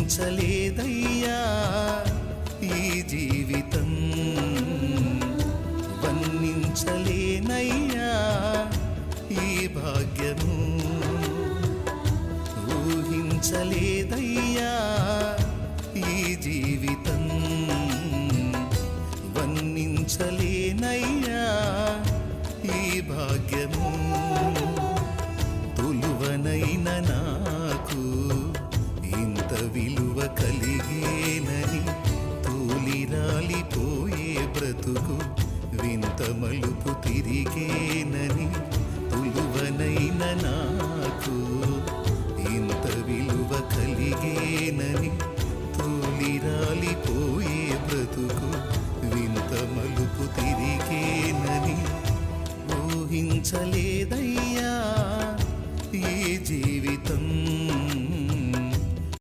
ఊహించలేదయ్యా ఈ జీవితం, వర్ణించలేనయ్యా ఈ భాగ్యము. ఊహించలేదయ్యా ఈ జీవితం, వర్ణించలేనయ్యా ఈ భాగ్యము. తులువనైన నాకు ఇంత విలువ కలిగేనని, తూలిరాలిపోయే బ్రతుకు వింత మలుపు తిరిగేనని. తులువనైన నాకు ఇంత విలువ కలిగేనని, తూలిరాలిపోయే బ్రతుకు వింత మలుపు తిరిగి